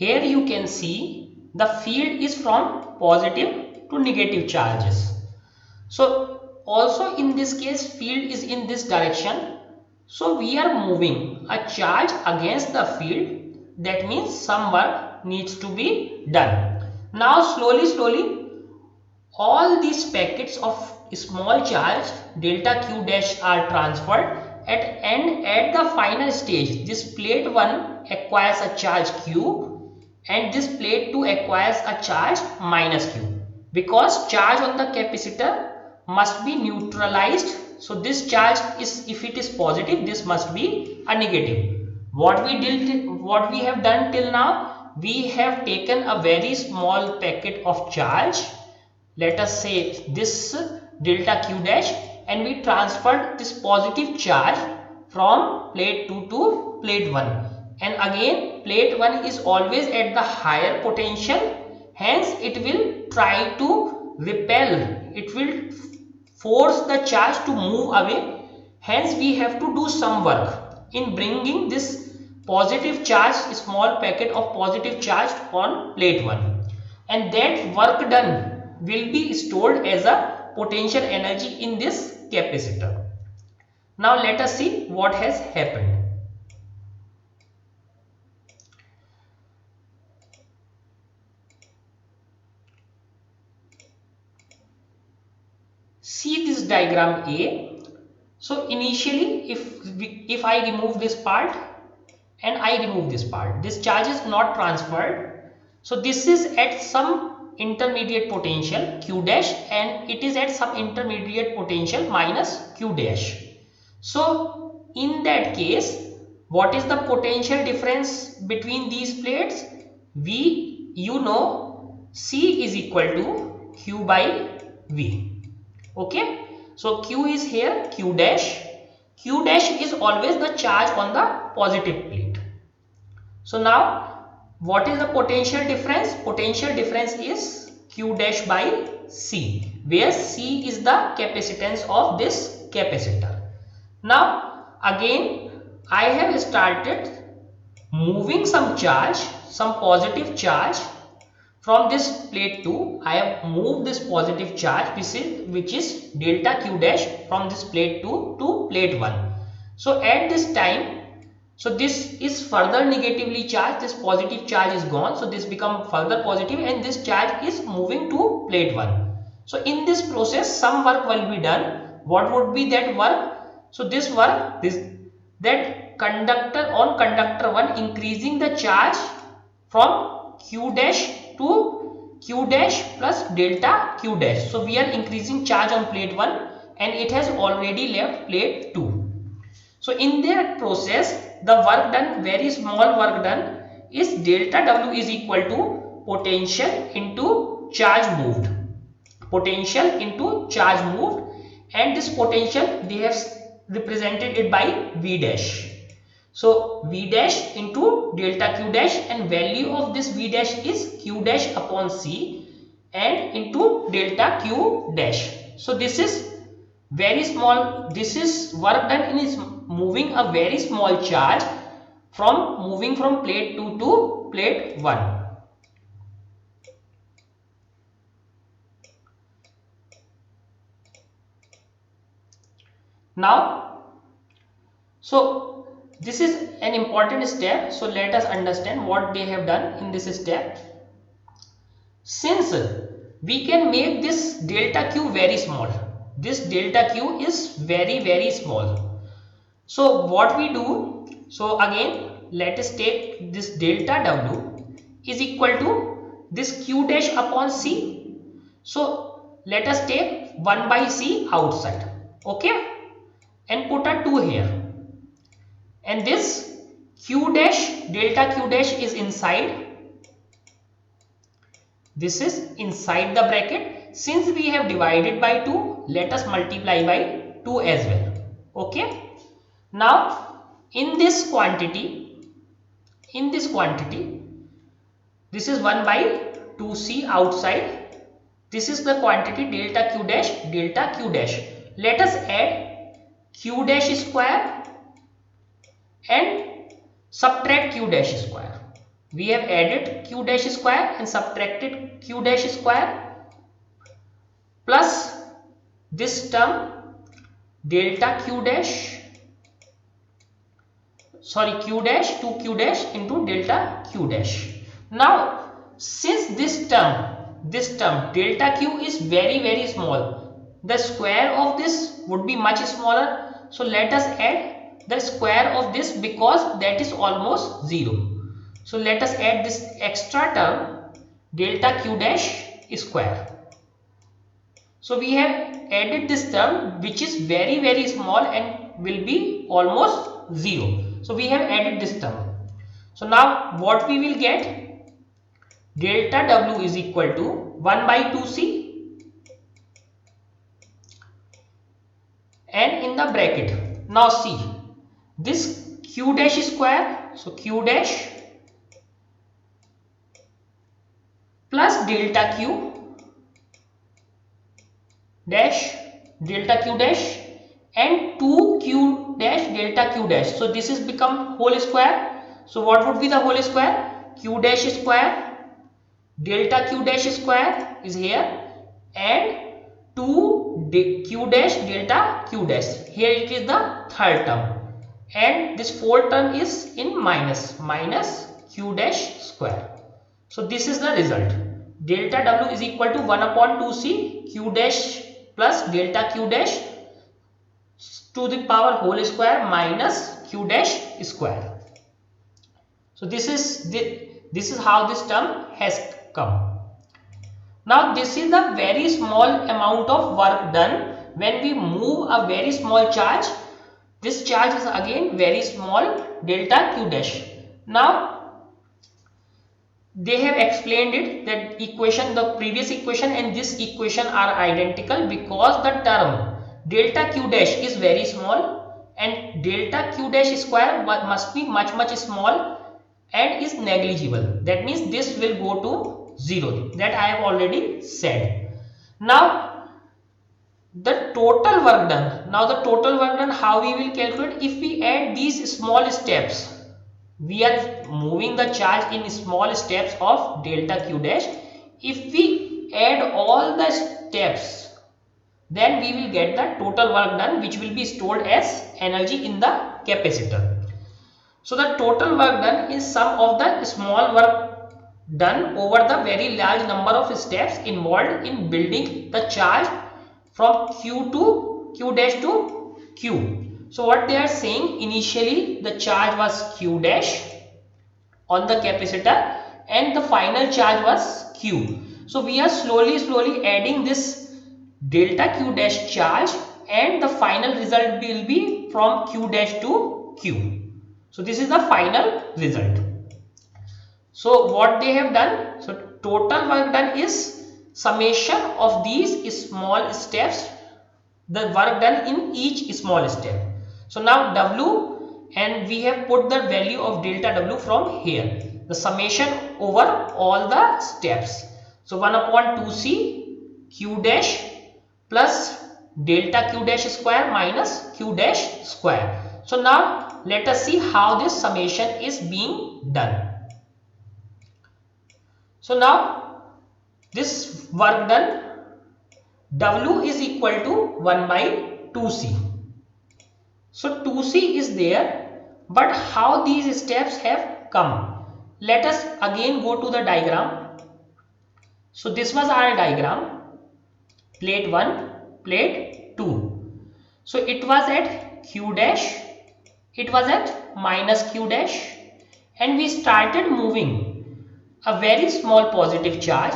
here you can see the field is from positive to negative charges. So also in this case field is in this direction. So we are moving a charge against the field. That means some work needs to be done. Now slowly all these packets of small charge delta q dash are transferred at the final stage. This plate 1 acquires a charge q and this plate 2 acquires a charge minus q, because charge on the capacitor must be neutralized. So this charge is, if it is positive, this must be a negative. What we have done till now, we have taken a very small packet of charge, let us say this delta q dash, and we transferred this positive charge from plate 2 to plate 1, and again plate 1 is always at the higher potential, hence it will try to repel, it will force the charge to move away. Hence we have to do some work in bringing this positive charge, small packet of positive charge on plate 1, and that work done will be stored as a potential energy in this capacitor. Now let us see what has happened. See this diagram A. So initially if I remove this part and I remove this part, this charge is not transferred. So this is at some intermediate potential q dash and it is at some intermediate potential minus q dash. So in that case, what is the potential difference between these plates? You know C is equal to Q by V. Okay, so Q is here, Q dash. Q dash is always the charge on the positive plate. So now what is the potential difference? Potential difference is Q dash by C, where C is the capacitance of this capacitor. Now again I have started moving some charge, some positive charge from this plate 2. I have moved this positive charge which is delta q dash from this plate 2 to plate 1. So at this time, so this is further negatively charged, this positive charge is gone, so this become further positive and this charge is moving to plate 1. So in this process some work will be done. What would be that work? So this work, that conductor on conductor 1 increasing the charge from q dash to q dash plus delta q dash. So we are increasing charge on plate 1 and it has already left plate 2. So in that process, the work done, very small work done, is delta W is equal to potential into charge moved. Potential into charge moved, and this potential they have represented it by V dash. So V dash into delta Q dash, and value of this V dash is Q dash upon C and into delta Q dash. So this is very small, this is work done in is moving a very small charge from moving from plate 2 to plate 1. Now, so this is an important step. So let us understand what they have done in this step. Since we can make this delta Q very small, this delta Q is very small. So what we do, so again let us take this delta W is equal to this Q dash upon C. So let us take 1 by C outside, okay, and put a 2 here, and this Q dash, delta Q dash is inside, this is inside the bracket. Since we have divided by 2, let us multiply by 2 as well, okay. Now in this quantity, this is 1 by 2C outside, this is the quantity delta Q dash, delta Q dash. Let us add Q dash square and subtract Q dash square. we have added q dash square and subtracted q dash square plus this term delta q dash, sorry, q dash to q dash into delta q dash. Now since this term delta q is very small, the square of this would be much smaller, so let us add the square of this because that is almost 0. So let us add this extra term delta q dash square. So we have added this term which is very small and will be almost 0. So we have added this term. So now what we will get, delta W is equal to 1 by 2c, and in the bracket, now see this q dash square, so q dash plus delta q dash and 2q dash delta q dash. So this is become whole square. So what would be the whole square? Q dash square delta q dash square is here and 2q dash delta q dash. Here it is the third term and this fourth term is in minus q dash square. So this is the result. Delta W is equal to 1 upon 2c q dash plus delta q dash to the power whole square minus q dash square. So this is how this term has come. Now this is the very small amount of work done when we move a very small charge. This charge is again very small, delta q dash. Now they have explained it that equation, the previous equation and this equation are identical because the term delta q dash is very small and delta q dash square must be much small and is negligible. That means this will go to 0. That I have already said. Now the total work done. Now the total work done, how we will calculate? If we add these small steps, we are moving the charge in small steps of delta q dash. If we add all the steps, then we will get the total work done which will be stored as energy in the capacitor. So the total work done is sum of the small work done over the very large number of steps involved in building the charge from q to q dash to q. So what they are saying, initially the charge was q dash on the capacitor and the final charge was q. So we are slowly adding this delta q dash charge and the final result will be from q dash to q. So this is the final result. So what they have done, so total work done is summation of these small steps, the work done in each small step. So now W, and we have put the value of delta W from here, the summation over all the steps. So 1 upon 2c q dash plus delta q dash square minus q dash square. So now let us see how this summation is being done. So now this work done, W is equal to 1 by 2c. So 2c is there, but how these steps have come? Let us again go to the diagram. So this was our diagram, plate 1, plate 2. So it was at q dash, it was at minus q dash, and we started moving a very small positive charge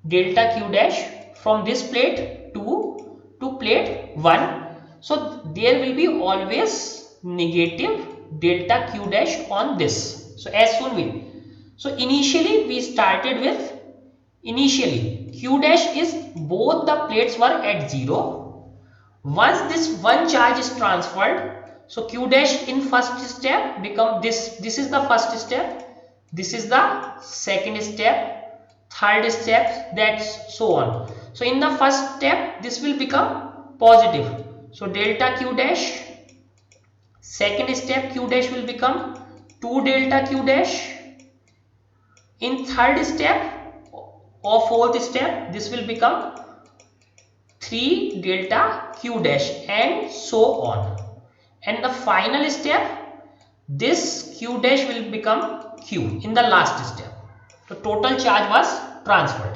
delta q dash from this plate 2 to plate 1. So there will be always negative delta q dash on this. So as soon we, so initially we started with, initially q dash is, both the plates were at 0. Once this one charge is transferred, so q dash in first step become this is the first step, this is the second step, third step, that's so on. So in the first step this will become positive, so delta q dash, second step q dash will become 2 delta q dash, In third step or fourth step, this will become 3 delta q dash and so on. And the final step, this q dash will become q in the last step. So total charge was transferred.